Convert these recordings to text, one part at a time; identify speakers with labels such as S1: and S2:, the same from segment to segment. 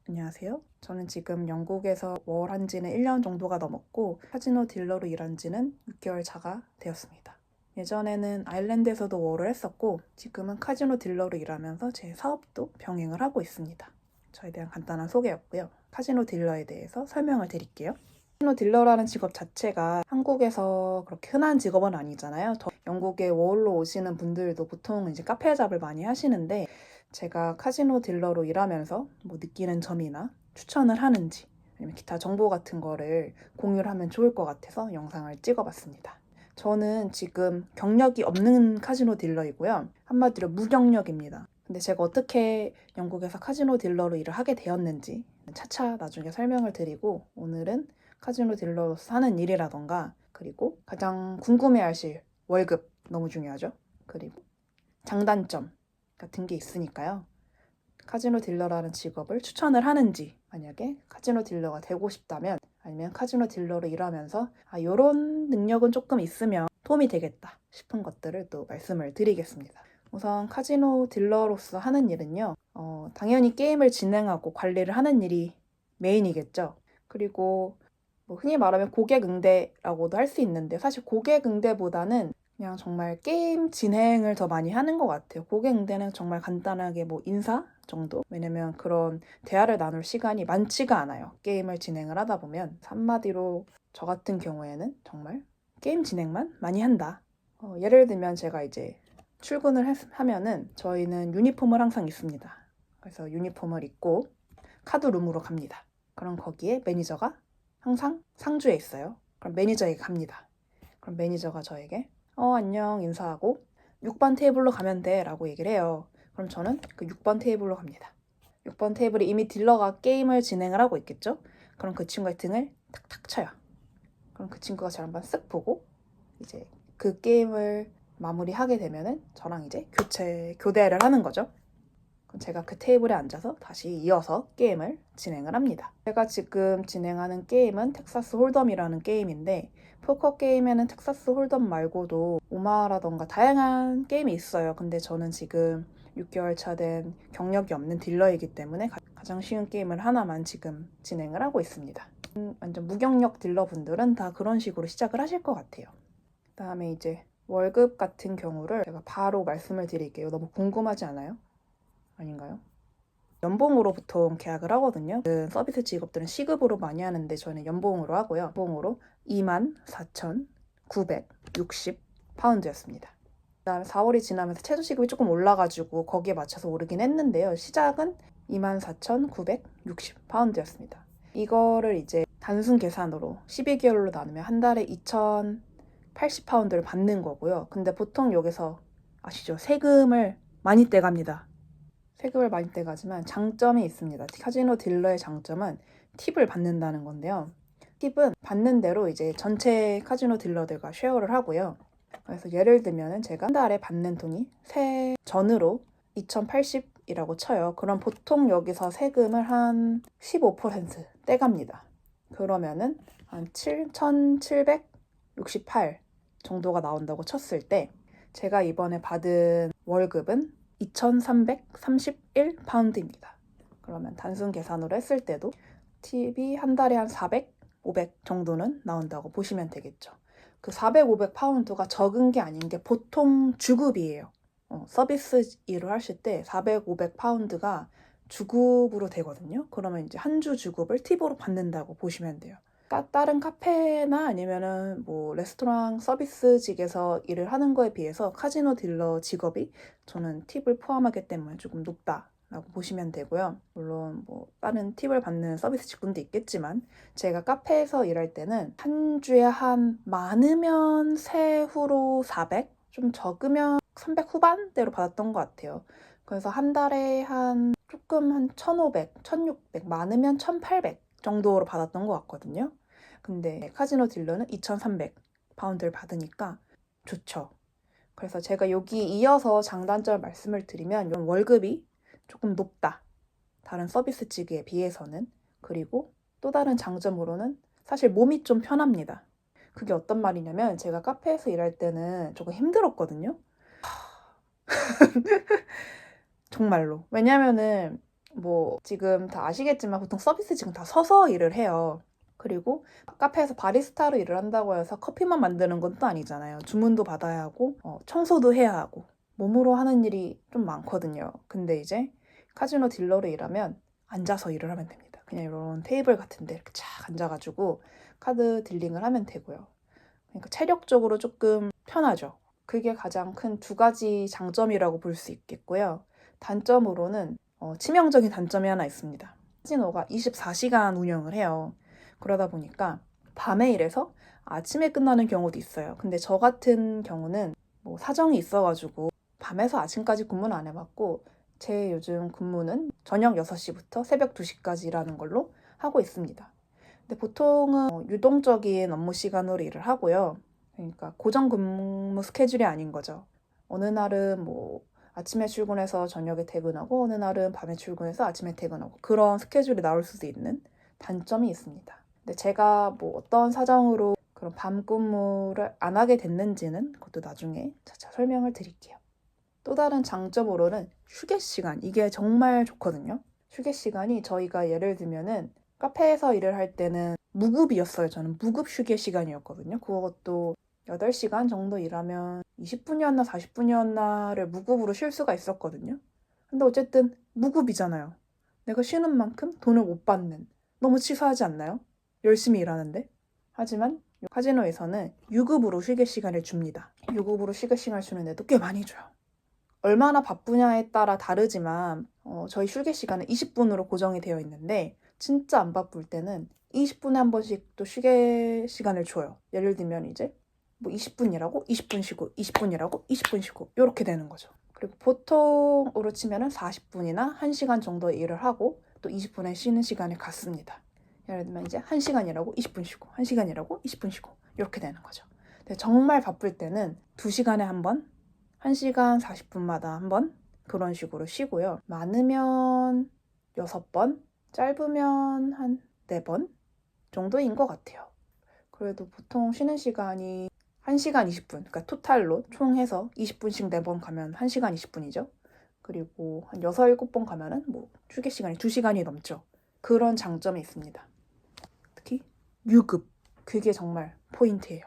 S1: 안녕하세요. 저는 지금 영국에서 한 지는 1년 정도가 넘었고 카지노 딜러로 일한 지는 6개월 차가 되었습니다. 예전에는 아일랜드에서도 월을 했었고 지금은 카지노 딜러로 일하면서 제 사업도 병행을 하고 있습니다. 저에 대한 간단한 소개였고요. 카지노 딜러에 대해서 설명을 드릴게요. 카지노 딜러라는 직업 자체가 한국에서 그렇게 흔한 직업은 아니잖아요. 영국에 월로 오시는 분들도 보통 이제 카페 잡을 많이 하시는데 제가 카지노 딜러로 일하면서 느끼는 점이나 추천을 하는지 아니면 기타 정보 같은 거를 공유를 하면 좋을 것 같아서 영상을 찍어봤습니다. 저는 지금 경력이 없는 카지노 딜러이고요. 한마디로 무경력입니다. 근데 제가 어떻게 영국에서 카지노 딜러로 일을 하게 되었는지 차차 나중에 설명을 드리고 오늘은 카지노 딜러로서 하는 일이라던가 그리고 가장 궁금해하실 월급 너무 중요하죠. 그리고 장단점 같은 게 있으니까요. 카지노 딜러라는 직업을 추천을 하는지 만약에 카지노 딜러가 되고 싶다면 아니면 카지노 딜러로 일하면서 이런 능력은 조금 있으면 도움이 되겠다 싶은 것들을 또 말씀을 드리겠습니다. 우선 카지노 딜러로서 하는 일은요. 당연히 게임을 진행하고 관리를 하는 일이 메인이겠죠. 그리고 흔히 말하면 고객 응대라고도 할 수 있는데 사실 고객 응대보다는 그냥 정말 게임 진행을 더 많이 하는 것 같아요. 고객 응대는 정말 간단하게 인사 정도? 왜냐면 그런 대화를 나눌 시간이 많지가 않아요. 게임을 진행을 하다 보면 한마디로 저 같은 경우에는 정말 게임 진행만 많이 한다. 예를 들면 제가 이제 출근을 하면은 저희는 유니폼을 항상 입습니다. 그래서 유니폼을 입고 카드룸으로 갑니다. 그럼 거기에 매니저가 항상 상주에 있어요. 그럼 매니저에게 갑니다. 그럼 매니저가 저에게 안녕 인사하고 6번 테이블로 가면 돼 라고 얘기를 해요. 그럼 저는 그 6번 테이블로 갑니다. 6번 테이블에 이미 딜러가 게임을 진행을 하고 있겠죠? 그럼 그 친구의 등을 탁탁 쳐요. 그럼 그 친구가 저를 한번 쓱 보고 이제 그 게임을 마무리하게 되면은 저랑 이제 교대를 하는 거죠. 그럼 제가 그 테이블에 앉아서 다시 이어서 게임을 진행을 합니다. 제가 지금 진행하는 게임은 텍사스 홀덤이라는 게임인데 포커 게임에는 텍사스 홀덤 말고도 오마라던가 다양한 게임이 있어요. 근데 저는 지금 6개월 차 된 경력이 없는 딜러이기 때문에 가장 쉬운 게임을 하나만 지금 진행을 하고 있습니다. 완전 무경력 딜러분들은 다 그런 식으로 시작을 하실 것 같아요. 그다음에 이제 월급 같은 경우를 제가 바로 말씀을 드릴게요. 너무 궁금하지 않아요? 아닌가요? 연봉으로 보통 계약을 하거든요. 서비스 직업들은 시급으로 많이 하는데 저는 연봉으로 하고요. 연봉으로 24,960 파운드였습니다. 그다음에 4월이 지나면서 최저시급이 조금 올라가지고 거기에 맞춰서 오르긴 했는데요. 시작은 24,960 파운드였습니다. 이거를 이제 단순 계산으로 12개월로 나누면 한 달에 2,080 파운드를 받는 거고요. 근데 보통 여기서 아시죠? 세금을 많이 떼갑니다. 세금을 많이 떼가지만 장점이 있습니다. 카지노 딜러의 장점은 팁을 받는다는 건데요. 팁은 받는 대로 이제 전체 카지노 딜러들과 쉐어를 하고요. 그래서 예를 들면 제가 한 달에 받는 돈이 세 전으로 2,080이라고 쳐요. 그럼 보통 여기서 세금을 한 15% 떼갑니다. 그러면은 한 7,768 정도가 나온다고 쳤을 때 제가 이번에 받은 월급은 2,331 파운드입니다. 그러면 단순 계산으로 했을 때도 팁이 한 달에 한 400, 500 정도는 나온다고 보시면 되겠죠. 그 400, 500 파운드가 적은 게 아닌 게 보통 주급이에요. 서비스 일을 하실 때 400, 500 파운드가 주급으로 되거든요. 그러면 이제 한 주 주급을 팁으로 받는다고 보시면 돼요. 다른 카페나 아니면은 레스토랑 서비스직에서 일을 하는 거에 비해서 카지노 딜러 직업이 저는 팁을 포함하기 때문에 조금 높다라고 보시면 되고요. 물론 다른 팁을 받는 서비스 직군도 있겠지만 제가 카페에서 일할 때는 한 주에 한 많으면 세후로 400, 좀 적으면 300 후반대로 받았던 것 같아요. 그래서 한 달에 조금 한 1,500, 1,600, 많으면 1,800 정도로 받았던 것 같거든요. 근데 카지노 딜러는 2,300 파운드를 받으니까 좋죠. 그래서 제가 여기 이어서 장단점을 말씀을 드리면 월급이 조금 높다. 다른 서비스직에 비해서는. 그리고 또 다른 장점으로는 사실 몸이 좀 편합니다. 그게 어떤 말이냐면 제가 카페에서 일할 때는 조금 힘들었거든요. 정말로. 왜냐면은 뭐 지금 다 아시겠지만 보통 서비스 지금 다 서서 일을 해요. 그리고 카페에서 바리스타로 일을 한다고 해서 커피만 만드는 건 또 아니잖아요. 주문도 받아야 하고 청소도 해야 하고 몸으로 하는 일이 좀 많거든요. 근데 이제 카지노 딜러로 일하면 앉아서 일을 하면 됩니다. 그냥 이런 테이블 같은 데 이렇게 쫙 앉아가지고 카드 딜링을 하면 되고요. 그러니까 체력적으로 조금 편하죠. 그게 가장 큰 두 가지 장점이라고 볼 수 있겠고요. 단점으로는 치명적인 단점이 하나 있습니다. 카지노가 24시간 운영을 해요. 그러다 보니까 밤에 일해서 아침에 끝나는 경우도 있어요. 근데 저 같은 경우는 뭐 사정이 있어가지고 밤에서 아침까지 근무는 안 해봤고 제 요즘 근무는 저녁 6시부터 새벽 2시까지 일하는 걸로 하고 있습니다. 근데 보통은 유동적인 업무 시간으로 일을 하고요. 그러니까 고정 근무 스케줄이 아닌 거죠. 어느 날은 뭐 아침에 출근해서 저녁에 퇴근하고 어느 날은 밤에 출근해서 아침에 퇴근하고 그런 스케줄이 나올 수도 있는 단점이 있습니다. 근데 제가 뭐 어떤 사정으로 그런 밤 근무를 안 하게 됐는지는 그것도 나중에 차차 설명을 드릴게요. 또 다른 장점으로는 휴게 시간, 이게 정말 좋거든요. 휴게 시간이 저희가 예를 들면은 카페에서 일을 할 때는 무급이었어요. 저는 무급 휴게 시간이었거든요. 그것도 8시간 정도 일하면 20분이었나 40분이었나를 무급으로 쉴 수가 있었거든요. 근데 어쨌든 무급이잖아요. 내가 쉬는 만큼 돈을 못 받는. 너무 치사하지 않나요? 열심히 일하는데. 하지만 카지노에서는 유급으로 휴게 시간을 줍니다. 유급으로 휴게 시간을 주는데도 꽤 많이 줘요. 얼마나 바쁘냐에 따라 다르지만 저희 휴게 시간은 20분으로 고정이 되어 있는데 진짜 안 바쁠 때는 20분에 한 번씩 또 휴게 시간을 줘요. 예를 들면 이제 뭐 20분 일하고 20분 쉬고 20분 일하고 20분 쉬고 이렇게 되는 거죠. 그리고 보통으로 치면은 40분이나 1시간 정도 일을 하고 또 20분에 쉬는 시간을 갖습니다. 예를 들면 이제 1시간 일하고 20분 쉬고 1시간 일하고 20분 쉬고 이렇게 되는 거죠. 근데 정말 바쁠 때는 2시간에 한 번, 1시간 40분마다 한 번 그런 식으로 쉬고요. 많으면 6번, 짧으면 한 4번 정도인 것 같아요. 그래도 보통 쉬는 시간이 1시간 20분, 그러니까 토탈로 총 해서 20분씩 4번 가면 1시간 20분이죠. 그리고 한 6, 7번 가면은 뭐 휴게 시간이 2시간이 넘죠. 그런 장점이 있습니다. 특히 유급, 그게 정말 포인트예요.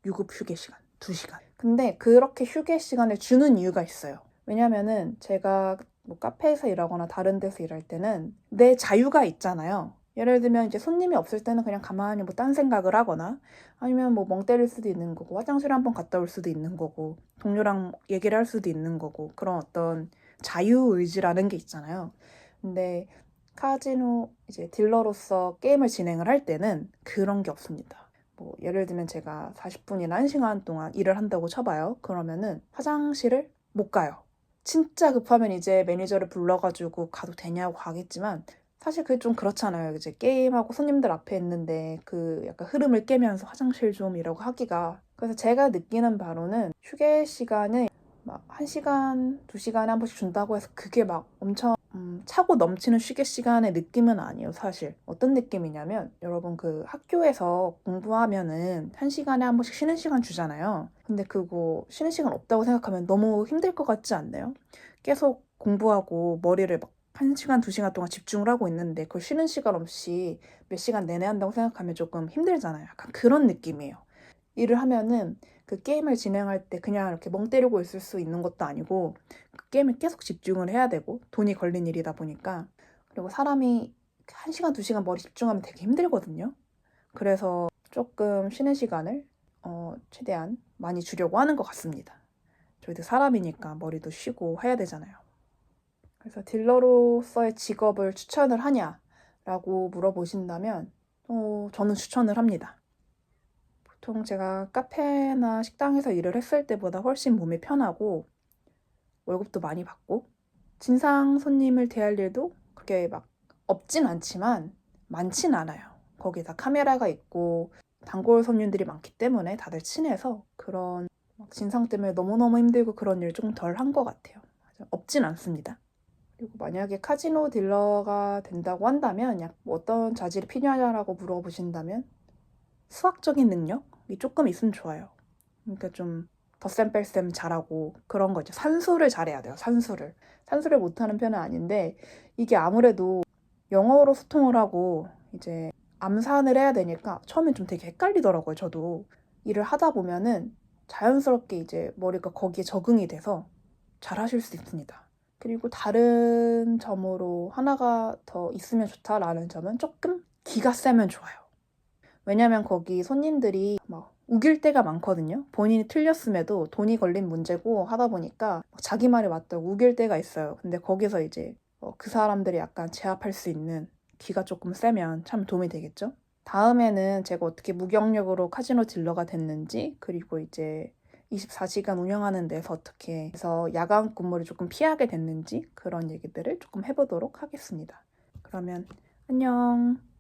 S1: 유급 휴게 시간 2시간. 근데 그렇게 휴게 시간을 주는 이유가 있어요. 왜냐면은 제가 뭐 카페에서 일하거나 다른 데서 일할 때는 내 자유가 있잖아요. 예를 들면 이제 손님이 없을 때는 그냥 가만히 뭐 딴 생각을 하거나 아니면 뭐 멍 때릴 수도 있는 거고 화장실 한번 갔다 올 수도 있는 거고 동료랑 얘기를 할 수도 있는 거고 그런 어떤 자유의지라는 게 있잖아요. 근데 카지노 이제 딜러로서 게임을 진행을 할 때는 그런 게 없습니다. 뭐 예를 들면 제가 40분이나 1시간 동안 일을 한다고 쳐봐요. 그러면은 화장실을 못 가요. 진짜 급하면 이제 매니저를 불러가지고 가도 되냐고 하겠지만 사실 그게 좀 그렇잖아요. 이제 게임하고 손님들 앞에 있는데 그 약간 흐름을 깨면서 화장실 좀 이라고 하기가. 그래서 제가 느끼는 바로는 휴게 시간을 막 1시간, 2시간에 한 번씩 준다고 해서 그게 막 엄청 차고 넘치는 휴게 시간의 느낌은 아니에요, 사실. 어떤 느낌이냐면 여러분 그 학교에서 공부하면은 1시간에 한 번씩 쉬는 시간 주잖아요. 근데 그거 쉬는 시간 없다고 생각하면 너무 힘들 것 같지 않나요? 계속 공부하고 머리를 막 1시간, 2시간 동안 집중을 하고 있는데 그걸 쉬는 시간 없이 몇 시간 내내 한다고 생각하면 조금 힘들잖아요. 약간 그런 느낌이에요. 일을 하면은 그 게임을 진행할 때 그냥 이렇게 멍 때리고 있을 수 있는 것도 아니고 그 게임에 계속 집중을 해야 되고 돈이 걸린 일이다 보니까 그리고 사람이 1시간, 2시간 머리 집중하면 되게 힘들거든요. 그래서 조금 쉬는 시간을 최대한 많이 주려고 하는 것 같습니다. 저희도 사람이니까 머리도 쉬고 해야 되잖아요. 그래서 딜러로서의 직업을 추천을 하냐라고 물어보신다면 저는 추천을 합니다. 보통 제가 카페나 식당에서 일을 했을 때보다 훨씬 몸이 편하고 월급도 많이 받고 진상 손님을 대할 일도 그렇게 막 없진 않지만 많진 않아요. 거기다 카메라가 있고 단골 손님들이 많기 때문에 다들 친해서 그런 진상 때문에 너무너무 힘들고 그런 일 좀 덜 한 것 같아요. 없진 않습니다. 그리고 만약에 카지노 딜러가 된다고 한다면 뭐 어떤 자질이 필요하냐라고 물어보신다면 수학적인 능력이 조금 있으면 좋아요. 그러니까 좀 덧셈 뺄셈 잘하고 그런 거 있죠. 산수를 잘해야 돼요. 산수를. 산수를 못하는 편은 아닌데 이게 아무래도 영어로 소통을 하고 이제 암산을 해야 되니까 처음엔 좀 되게 헷갈리더라고요. 저도 일을 하다 보면은 자연스럽게 이제 머리가 거기에 적응이 돼서 잘 하실 수 있습니다. 그리고 다른 점으로 하나가 더 있으면 좋다라는 점은 조금 기가 세면 좋아요. 왜냐면 거기 손님들이 막 우길 때가 많거든요. 본인이 틀렸음에도 돈이 걸린 문제고 하다 보니까 자기 말이 맞다고 우길 때가 있어요. 근데 거기서 이제 그 사람들이 약간 제압할 수 있는 기가 조금 세면 참 도움이 되겠죠? 다음에는 제가 어떻게 무경력으로 카지노 딜러가 됐는지, 그리고 이제 24시간 운영하는 데서 어떻게 해서 야간 근무를 조금 피하게 됐는지 그런 얘기들을 조금 해보도록 하겠습니다. 그러면 안녕.